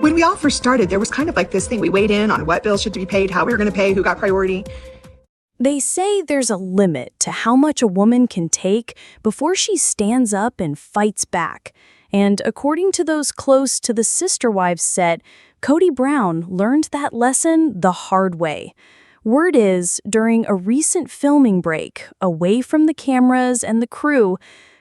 When we all first started, there was kind of like this thing. We weighed in on what bills should be paid, how we were going to pay, who got priority. They say there's a limit to how much a woman can take before she stands up and fights back. And according to those close to the Sister Wives set, Kody Brown learned that lesson the hard way. Word is, during a recent filming break, away from the cameras and the crew,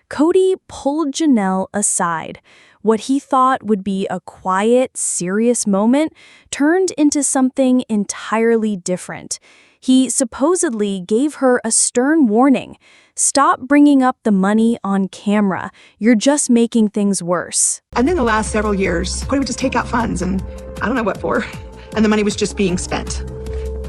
Kody pulled Janelle aside. What he thought would be a quiet, serious moment turned into something entirely different. He supposedly gave her a stern warning. Stop bringing up the money on camera. You're just making things worse. And then the last several years, Kody would just take out funds, and I don't know what for. And the money was just being spent.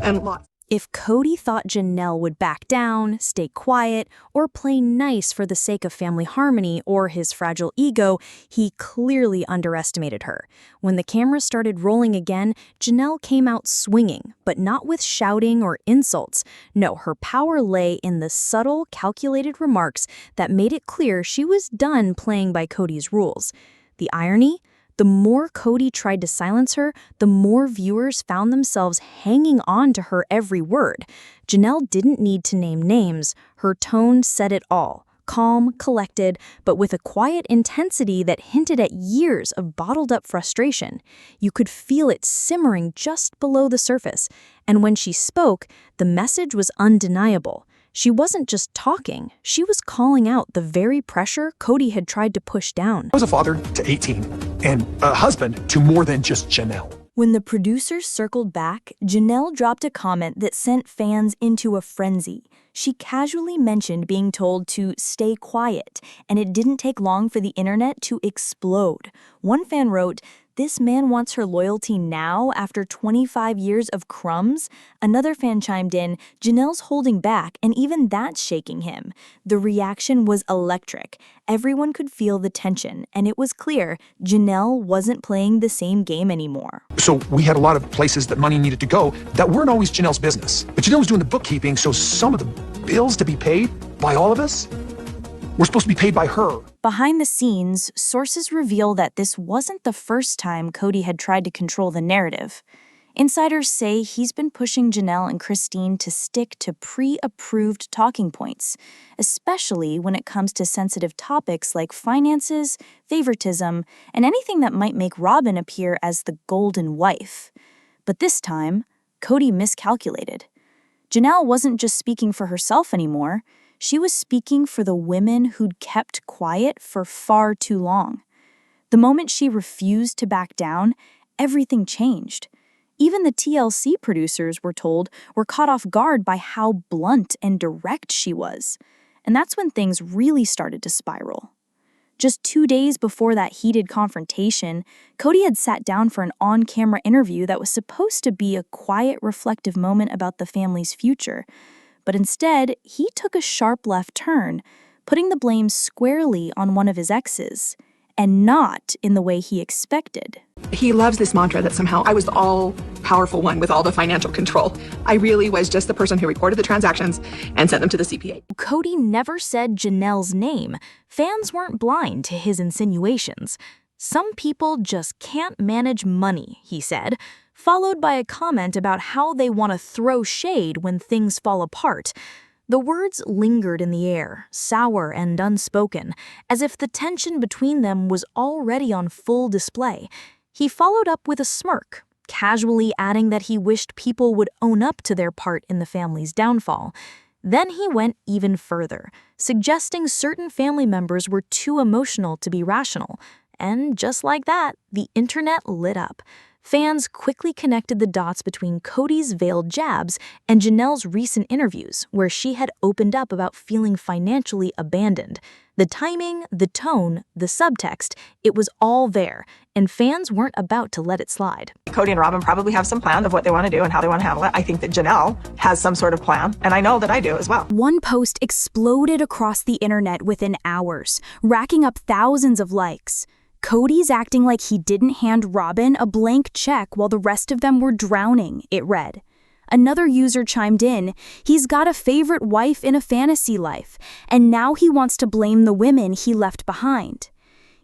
And lots. If Kody thought Janelle would back down, stay quiet, or play nice for the sake of family harmony or his fragile ego, he clearly underestimated her. When the camera started rolling again, Janelle came out swinging, but not with shouting or insults. No, her power lay in the subtle, calculated remarks that made it clear she was done playing by Kody's rules. The irony? The more Kody tried to silence her, the more viewers found themselves hanging on to her every word. Janelle didn't need to name names. Her tone said it all. Calm, collected, but with a quiet intensity that hinted at years of bottled-up frustration. You could feel it simmering just below the surface. And when she spoke, the message was undeniable. She wasn't just talking, she was calling out the very pressure Kody had tried to push down. I was a father to 18 and a husband to more than just Janelle. When the producers circled back, Janelle dropped a comment that sent fans into a frenzy. She casually mentioned being told to stay quiet, and it didn't take long for the internet to explode. One fan wrote, "This man wants her loyalty now after 25 years of crumbs?" Another fan chimed in, "Janelle's holding back, and even that's shaking him." The reaction was electric. Everyone could feel the tension, and it was clear Janelle wasn't playing the same game anymore. So we had a lot of places that money needed to go that weren't always Janelle's business. But Janelle was doing the bookkeeping, so some of the bills to be paid by all of us were supposed to be paid by her. Behind the scenes, sources reveal that this wasn't the first time Kody had tried to control the narrative. Insiders say he's been pushing Janelle and Christine to stick to pre-approved talking points, especially when it comes to sensitive topics like finances, favoritism, and anything that might make Robin appear as the golden wife. But this time, Kody miscalculated. Janelle wasn't just speaking for herself anymore. She was speaking for the women who'd kept quiet for far too long. The moment she refused to back down, everything changed. Even the TLC producers, we're told, were caught off guard by how blunt and direct she was. And that's when things really started to spiral. Just 2 days before that heated confrontation, Kody had sat down for an on-camera interview that was supposed to be a quiet, reflective moment about the family's future. But instead, he took a sharp left turn, putting the blame squarely on one of his exes, and not in the way he expected. He loves this mantra that somehow I was the all-powerful one with all the financial control. I really was just the person who recorded the transactions and sent them to the CPA. Kody never said Janelle's name. Fans weren't blind to his insinuations. "Some people just can't manage money," he said, followed by a comment about how they want to throw shade when things fall apart. The words lingered in the air, sour and unspoken, as if the tension between them was already on full display. He followed up with a smirk, casually adding that he wished people would own up to their part in the family's downfall. Then he went even further, suggesting certain family members were too emotional to be rational. And just like that, the internet lit up. Fans quickly connected the dots between Kody's veiled jabs and Janelle's recent interviews, where she had opened up about feeling financially abandoned. The timing, the tone, the subtext, it was all there, and fans weren't about to let it slide. Kody and Robin probably have some plan of what they want to do and how they want to handle it. I think that Janelle has some sort of plan, and I know that I do as well. One post exploded across the internet within hours, racking up thousands of likes. "Kody's acting like he didn't hand Robin a blank check while the rest of them were drowning," it read. Another user chimed in, "He's got a favorite wife in a fantasy life, and now he wants to blame the women he left behind."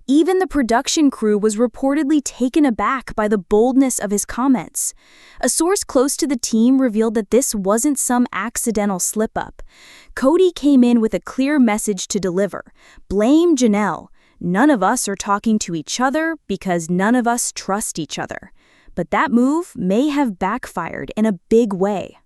Even the production crew was reportedly taken aback by the boldness of his comments. A source close to the team revealed that this wasn't some accidental slip-up. Cody came in with a clear message to deliver. Blame Janelle. None of us are talking to each other because none of us trust each other. But that move may have backfired in a big way.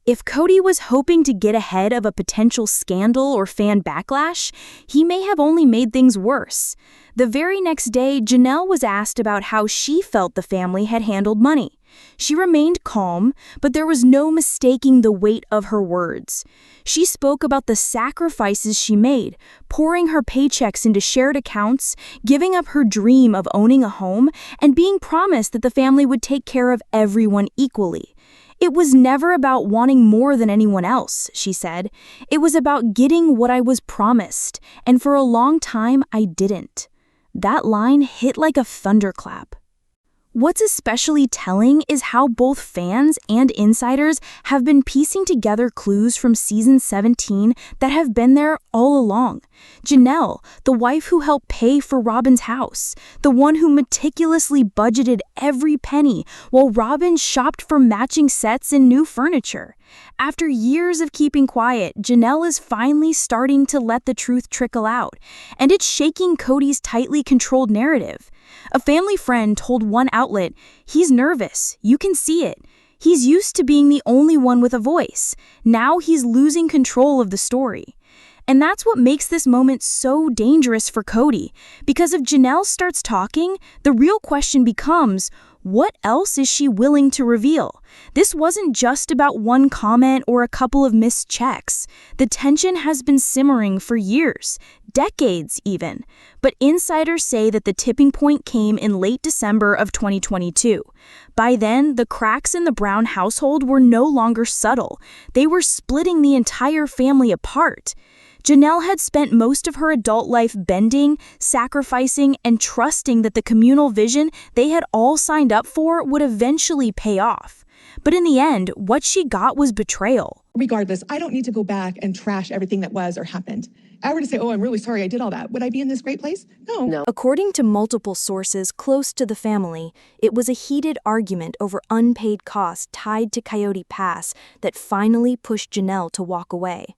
If Cody was hoping to get ahead of a potential scandal or fan backlash, he may have only made things worse. The very next day, Janelle was asked about how she felt the family had handled money. She remained calm, but there was no mistaking the weight of her words. She spoke about the sacrifices she made, pouring her paychecks into shared accounts, giving up her dream of owning a home, and being promised that the family would take care of everyone equally. It was never about wanting more than anyone else, she said. It was about getting what I was promised, and for a long time I didn't. That line hit like a thunderclap. What's especially telling is how both fans and insiders have been piecing together clues from season 17 that have been there all along. Janelle, the wife who helped pay for Robin's house, the one who meticulously budgeted every penny while Robin shopped for matching sets and new furniture. After years of keeping quiet, Janelle is finally starting to let the truth trickle out, and it's shaking Cody's tightly controlled narrative. A family friend told one outlet, "He's nervous, you can see it. He's used to being the only one with a voice. Now he's losing control of the story." And that's what makes this moment so dangerous for Cody, because if Janelle starts talking, the real question becomes, what else is she willing to reveal? This wasn't just about one comment or a couple of missed checks. The tension has been simmering for years, decades even. But insiders say that the tipping point came in late December of 2022. By then, the cracks in the Brown household were no longer subtle. They were splitting the entire family apart. Janelle had spent most of her adult life bending, sacrificing, and trusting that the communal vision they had all signed up for would eventually pay off. But in the end, what she got was betrayal. Regardless, I don't need to go back and trash everything that was or happened. If I were to say, oh, I'm really sorry I did all that, would I be in this great place? No. According to multiple sources close to the family, it was a heated argument over unpaid costs tied to Coyote Pass that finally pushed Janelle to walk away.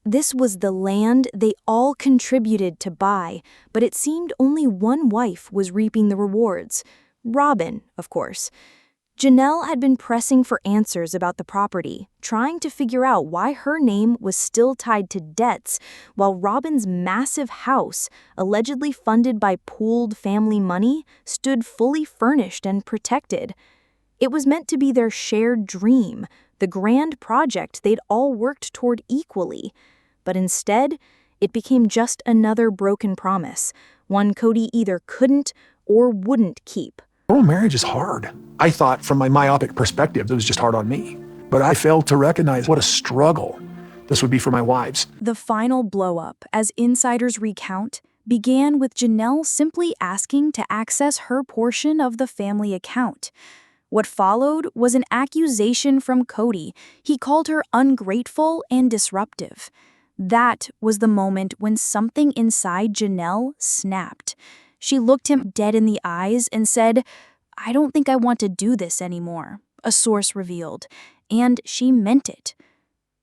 This was the land they all contributed to buy, but it seemed only one wife was reaping the rewards. Robin, of course. Janelle had been pressing for answers about the property, trying to figure out why her name was still tied to debts, while Robin's massive house, allegedly funded by pooled family money, stood fully furnished and protected. It was meant to be their shared dream, the grand project they'd all worked toward equally. But instead, it became just another broken promise, one Cody either couldn't or wouldn't keep. Oh, marriage is hard. I thought from my myopic perspective, it was just hard on me. But I failed to recognize what a struggle this would be for my wives. The final blow-up, as insiders recount, began with Janelle simply asking to access her portion of the family account. What followed was an accusation from Cody. He called her ungrateful and disruptive. That was the moment when something inside Janelle snapped. She looked him dead in the eyes and said, "I don't think I want to do this anymore," a source revealed, and she meant it.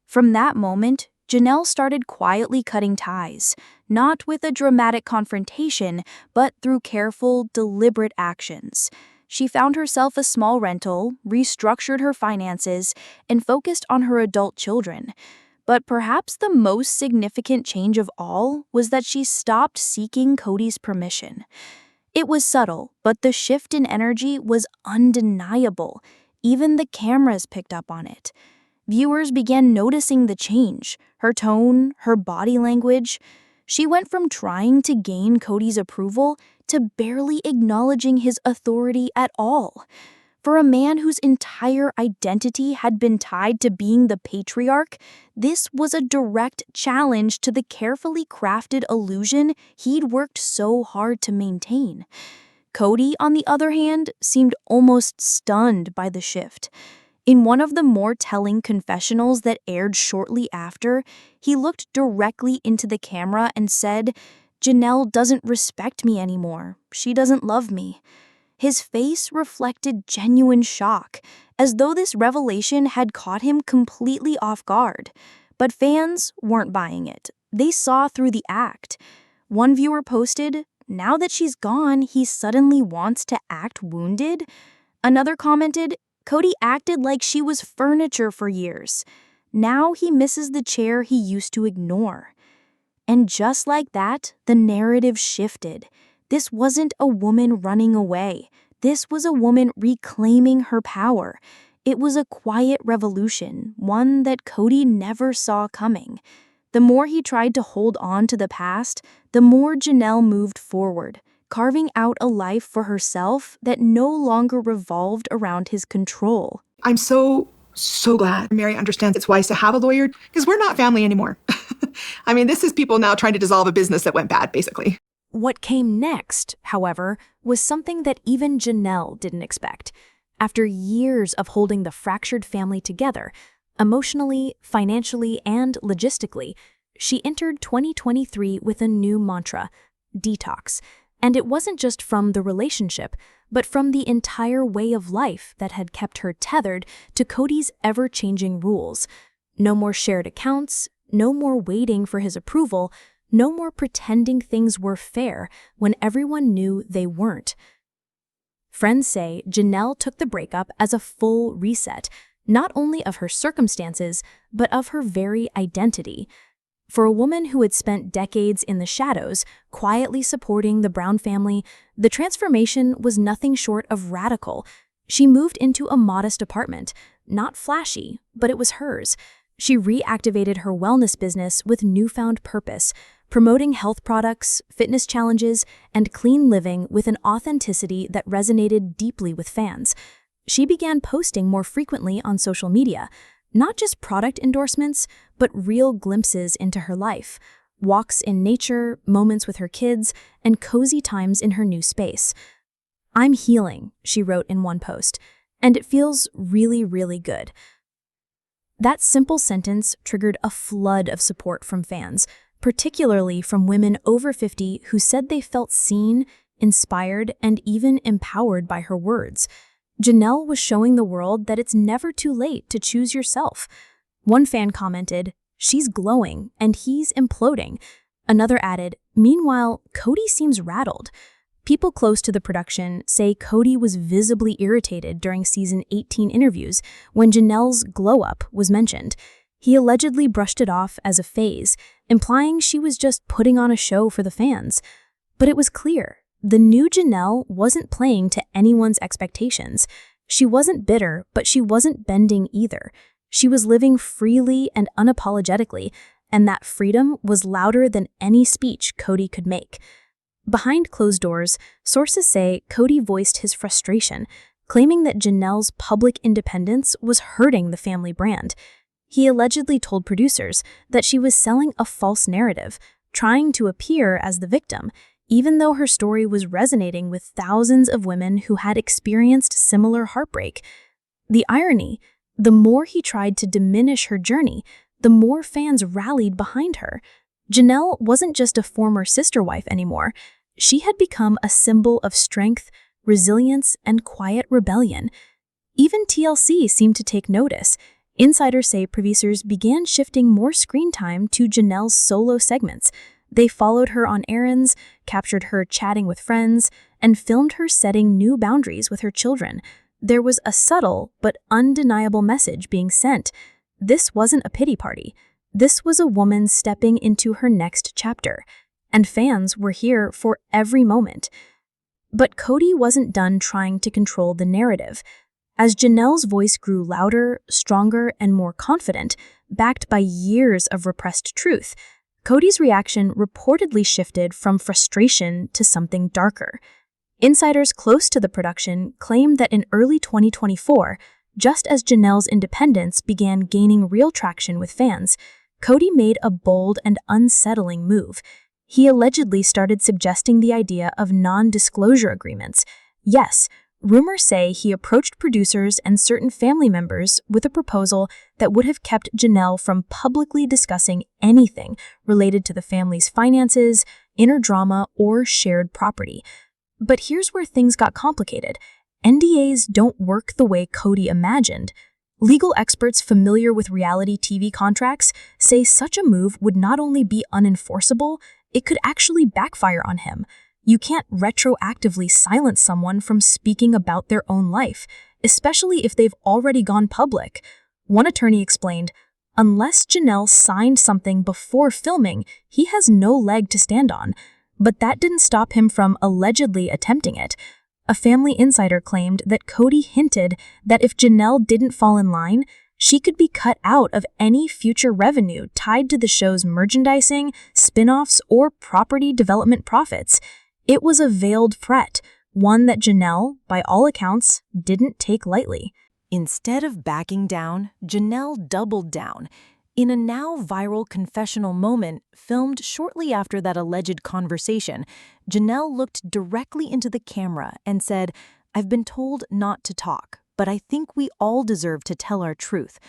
From that moment, Janelle started quietly cutting ties, not with a dramatic confrontation, but through careful, deliberate actions. She found herself a small rental, restructured her finances, and focused on her adult children. But perhaps the most significant change of all was that she stopped seeking Cody's permission. It was subtle, but the shift in energy was undeniable. Even the cameras picked up on it. Viewers began noticing the change, her tone, her body language. She went from trying to gain Cody's approval to barely acknowledging his authority at all. For a man whose entire identity had been tied to being the patriarch, this was a direct challenge to the carefully crafted illusion he'd worked so hard to maintain. Cody, on the other hand, seemed almost stunned by the shift. In one of the more telling confessionals that aired shortly after, he looked directly into the camera and said, Janelle doesn't respect me anymore. She doesn't love me. His face reflected genuine shock, as though this revelation had caught him completely off guard. But fans weren't buying it. They saw through the act. One viewer posted, "Now that she's gone, he suddenly wants to act wounded." Another commented, "Kody acted like she was furniture for years. Now he misses the chair he used to ignore." And just like that, the narrative shifted. This wasn't a woman running away. This was a woman reclaiming her power. It was a quiet revolution, one that Kody never saw coming. The more he tried to hold on to the past, the more Janelle moved forward, carving out a life for herself that no longer revolved around his control. I'm so glad Mary understands it's wise to have a lawyer because we're not family anymore. I mean, this is people now trying to dissolve a business that went bad, basically. What came next, however, was something that even Janelle didn't expect. After years of holding the fractured family together, emotionally, financially, and logistically, she entered 2023 with a new mantra: detox. And it wasn't just from the relationship, but from the entire way of life that had kept her tethered to Kody's ever-changing rules. No more shared accounts, no more waiting for his approval, no more pretending things were fair when everyone knew they weren't. Friends say Janelle took the breakup as a full reset, not only of her circumstances, but of her very identity. For a woman who had spent decades in the shadows, quietly supporting the Brown family, the transformation was nothing short of radical. She moved into a modest apartment, not flashy, but it was hers. She reactivated her wellness business with newfound purpose, promoting health products, fitness challenges, and clean living with an authenticity that resonated deeply with fans. She began posting more frequently on social media, not just product endorsements, but real glimpses into her life, walks in nature, moments with her kids, and cozy times in her new space. "I'm healing," she wrote in one post, "and it feels really, really good." That simple sentence triggered a flood of support from fans, particularly from women over 50 who said they felt seen, inspired, and even empowered by her words. Janelle was showing the world that it's never too late to choose yourself. One fan commented, "She's glowing, and he's imploding." Another added, "Meanwhile, Kody seems rattled." People close to the production say Kody was visibly irritated during season 18 interviews when Janelle's glow-up was mentioned. He allegedly brushed it off as a phase, implying she was just putting on a show for the fans. But it was clear. The new Janelle wasn't playing to anyone's expectations. She wasn't bitter, but she wasn't bending either. She was living freely and unapologetically, and that freedom was louder than any speech Kody could make. Behind closed doors, sources say Kody voiced his frustration, claiming that Janelle's public independence was hurting the family brand. He allegedly told producers that she was selling a false narrative, trying to appear as the victim, even though her story was resonating with thousands of women who had experienced similar heartbreak. The irony, the more he tried to diminish her journey, the more fans rallied behind her. Janelle wasn't just a former sister wife anymore. She had become a symbol of strength, resilience, and quiet rebellion. Even TLC seemed to take notice. Insiders say producers began shifting more screen time to Janelle's solo segments. They followed her on errands, captured her chatting with friends, and filmed her setting new boundaries with her children. There was a subtle but undeniable message being sent. This wasn't a pity party. This was a woman stepping into her next chapter, and fans were here for every moment. But Kody wasn't done trying to control the narrative. As Janelle's voice grew louder, stronger, and more confident, backed by years of repressed truth, Kody's reaction reportedly shifted from frustration to something darker. Insiders close to the production claimed that in early 2024, just as Janelle's independence began gaining real traction with fans, Kody made a bold and unsettling move. He allegedly started suggesting the idea of non-disclosure agreements. Yes, Rumors say he approached producers and certain family members with a proposal that would have kept Janelle from publicly discussing anything related to the family's finances, inner drama, or shared property. But here's where things got complicated. NDAs don't work the way Kody imagined. Legal experts familiar with reality TV contracts say such a move would not only be unenforceable, it could actually backfire on him. You can't retroactively silence someone from speaking about their own life, especially if they've already gone public. One attorney explained, unless Janelle signed something before filming, he has no leg to stand on. But that didn't stop him from allegedly attempting it. A family insider claimed that Kody hinted that if Janelle didn't fall in line, she could be cut out of any future revenue tied to the show's merchandising, spin-offs, or property development profits. It was a veiled threat, one that Janelle, by all accounts, didn't take lightly. Instead of backing down, Janelle doubled down. In a now viral confessional moment filmed shortly after that alleged conversation, Janelle looked directly into the camera and said, "I've been told not to talk, but I think we all deserve to tell our truth."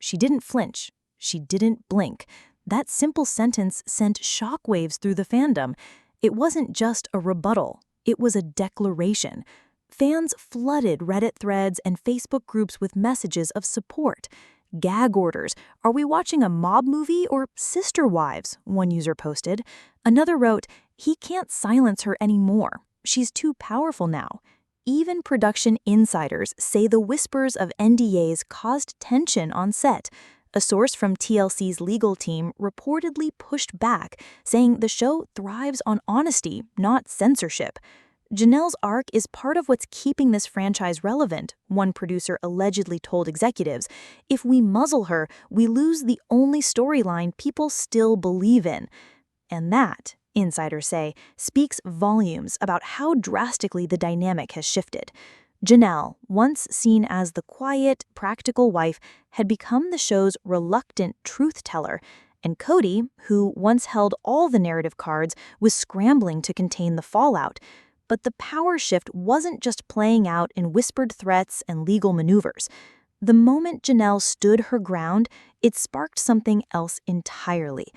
She didn't flinch. She didn't blink. That simple sentence sent shockwaves through the fandom. It wasn't just a rebuttal. It was a declaration. Fans flooded Reddit threads and Facebook groups with messages of support. Gag orders. "Are we watching a mob movie or Sister Wives?" one user posted. Another wrote, "He can't silence her anymore. She's too powerful now." Even production insiders say the whispers of NDAs caused tension on set. A source from TLC's legal team reportedly pushed back, saying the show thrives on honesty, not censorship. Janelle's arc is part of what's keeping this franchise relevant, one producer allegedly told executives. If we muzzle her, we lose the only storyline people still believe in. And that, insiders say, speaks volumes about how drastically the dynamic has shifted. Janelle, once seen as the quiet, practical wife, had become the show's reluctant truth teller, and Kody, who once held all the narrative cards, was scrambling to contain the fallout. But the power shift wasn't just playing out in whispered threats and legal maneuvers. The moment Janelle stood her ground, it sparked something else entirely.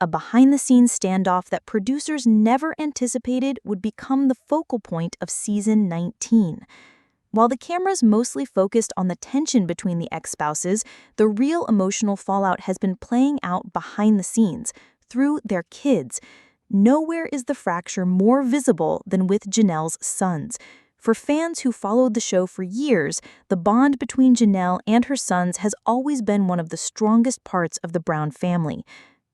A behind-the-scenes standoff that producers never anticipated would become the focal point of season 19. While the cameras mostly focused on the tension between the ex-spouses, the real emotional fallout has been playing out behind the scenes, through their kids. Nowhere is the fracture more visible than with Janelle's sons. For fans who followed the show for years, the bond between Janelle and her sons has always been one of the strongest parts of the Brown family.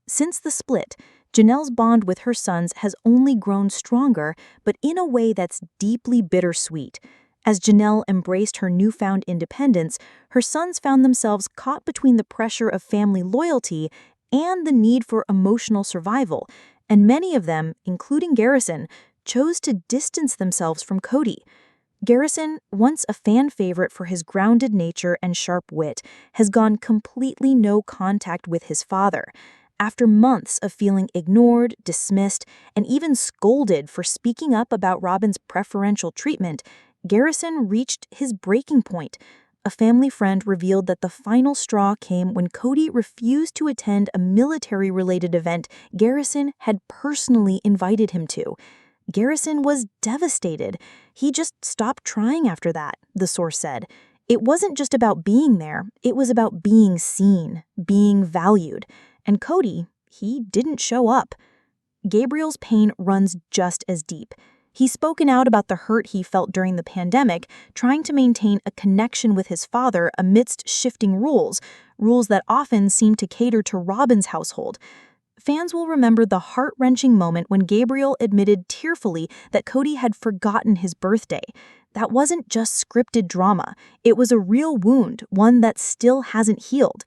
Since the split, Janelle's bond with her sons has only grown stronger, but in a way that's deeply bittersweet. As Janelle embraced her newfound independence, her sons found themselves caught between the pressure of family loyalty and the need for emotional survival, and many of them, including Garrison, chose to distance themselves from Kody. Garrison, once a fan favorite for his grounded nature and sharp wit, has gone completely no contact with his father. After months of feeling ignored, dismissed, and even scolded for speaking up about Robin's preferential treatment, Garrison reached his breaking point. A family friend revealed that the final straw came when Kody refused to attend a military-related event Garrison had personally invited him to. Garrison was devastated. He just stopped trying after that, the source said. It wasn't just about being there, it was about being seen, being valued. And Kody, he didn't show up. Gabriel's pain runs just as deep. He's spoken out about the hurt he felt during the pandemic, trying to maintain a connection with his father amidst shifting rules that often seem to cater to Robin's household. Fans will remember the heart-wrenching moment when Gabriel admitted tearfully that Kody had forgotten his birthday. That wasn't just scripted drama. It was a real wound, one that still hasn't healed.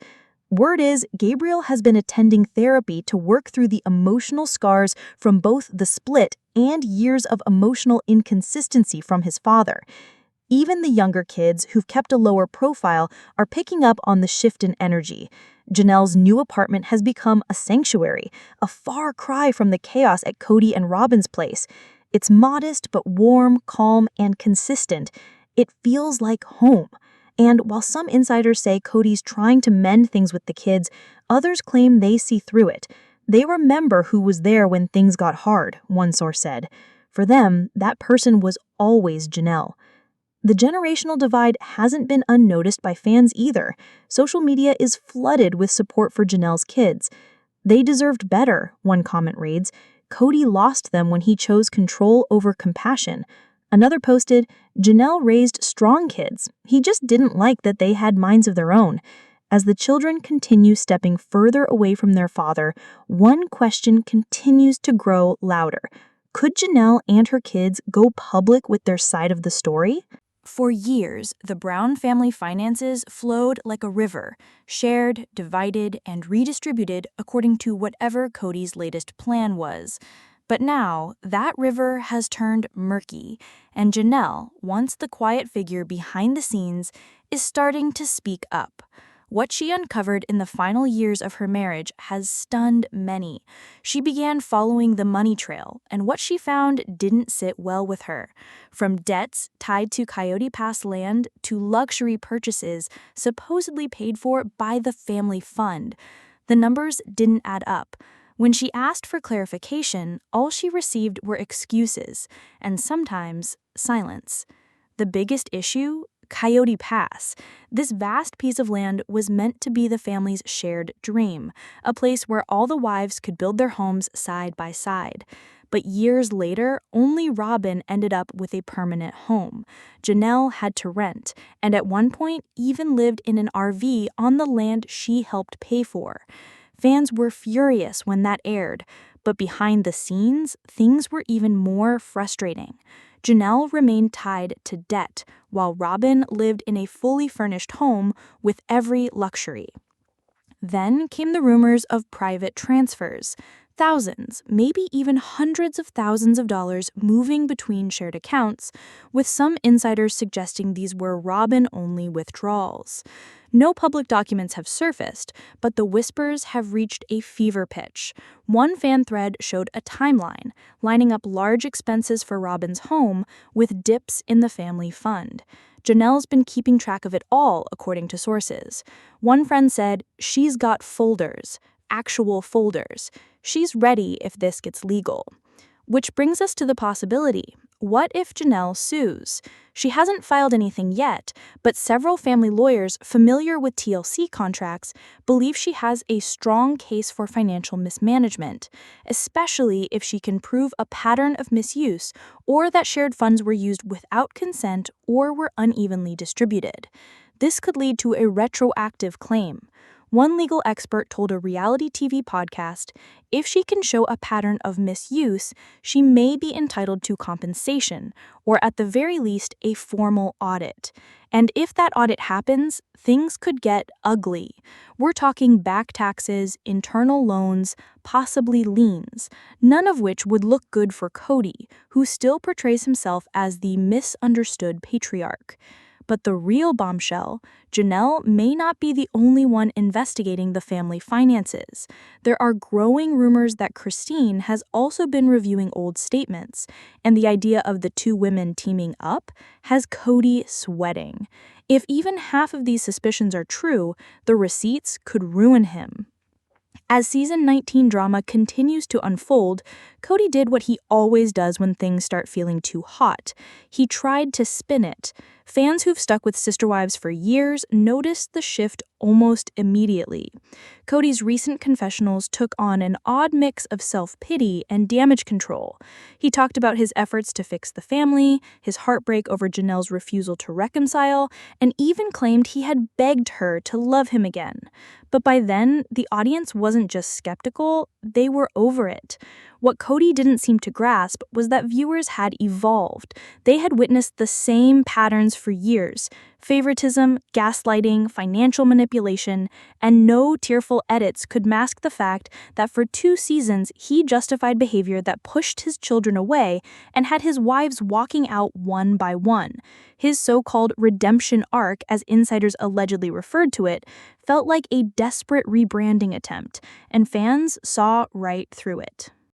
Word is, Gabriel has been attending therapy to work through the emotional scars from both the split and years of emotional inconsistency from his father. Even the younger kids who've kept a lower profile are picking up on the shift in energy. Janelle's new apartment has become a sanctuary, a far cry from the chaos at Kody and Robin's place. It's modest but warm, calm, and consistent. It feels like home. And while some insiders say Kody's trying to mend things with the kids, others claim they see through it. They remember who was there when things got hard, one source said. For them, that person was always Janelle. The generational divide hasn't been unnoticed by fans either. Social media is flooded with support for Janelle's kids. They deserved better, one comment reads. Kody lost them when he chose control over compassion. Another posted, Janelle raised strong kids. He just didn't like that they had minds of their own. As the children continue stepping further away from their father, one question continues to grow louder. Could Janelle and her kids go public with their side of the story? For years, the Brown family finances flowed like a river, shared, divided, and redistributed according to whatever Kody's latest plan was. But now, that river has turned murky, and Janelle, once the quiet figure behind the scenes, is starting to speak up. What she uncovered in the final years of her marriage has stunned many. She began following the money trail, and what she found didn't sit well with her. From debts tied to Coyote Pass land to luxury purchases supposedly paid for by the family fund, the numbers didn't add up. When she asked for clarification, all she received were excuses, and sometimes silence. The biggest issue? Coyote Pass. This vast piece of land was meant to be the family's shared dream, a place where all the wives could build their homes side by side. But years later, only Robin ended up with a permanent home. Janelle had to rent, and at one point even lived in an RV on the land she helped pay for. Fans were furious when that aired, but behind the scenes, things were even more frustrating. Janelle remained tied to debt, while Robin lived in a fully furnished home with every luxury. Then came the rumors of private transfers. Thousands, maybe even hundreds of thousands of dollars moving between shared accounts, with some insiders suggesting these were Robin-only withdrawals. No public documents have surfaced, but the whispers have reached a fever pitch. One fan thread showed a timeline, lining up large expenses for Robin's home with dips in the family fund. Janelle's been keeping track of it all, according to sources. One friend said, "She's got folders, actual folders. She's ready if this gets legal." Which brings us to the possibility. What if Janelle sues? She hasn't filed anything yet, but several family lawyers familiar with TLC contracts believe she has a strong case for financial mismanagement, especially if she can prove a pattern of misuse or that shared funds were used without consent or were unevenly distributed. This could lead to a retroactive claim. One legal expert told a reality TV podcast, if she can show a pattern of misuse, she may be entitled to compensation, or at the very least, a formal audit. And if that audit happens, things could get ugly. We're talking back taxes, internal loans, possibly liens, none of which would look good for Kody, who still portrays himself as the misunderstood patriarch. But the real bombshell, Janelle may not be the only one investigating the family finances. There are growing rumors that Christine has also been reviewing old statements, and the idea of the two women teaming up has Kody sweating. If even half of these suspicions are true, the receipts could ruin him. As season 19 drama continues to unfold, Kody did what he always does when things start feeling too hot. He tried to spin it. Fans who've stuck with Sister Wives for years noticed the shift almost immediately. Kody's recent confessionals took on an odd mix of self-pity and damage control. He talked about his efforts to fix the family, his heartbreak over Janelle's refusal to reconcile, and even claimed he had begged her to love him again. But by then, the audience wasn't just skeptical, they were over it. What Kody didn't seem to grasp was that viewers had evolved. They had witnessed the same patterns for years: favoritism, gaslighting, financial manipulation, and no tearful edits could mask the fact that for 2 seasons he justified behavior that pushed his children away and had his wives walking out one by one. His so-called redemption arc, as insiders allegedly referred to it, felt like a desperate rebranding attempt, and fans saw right through it.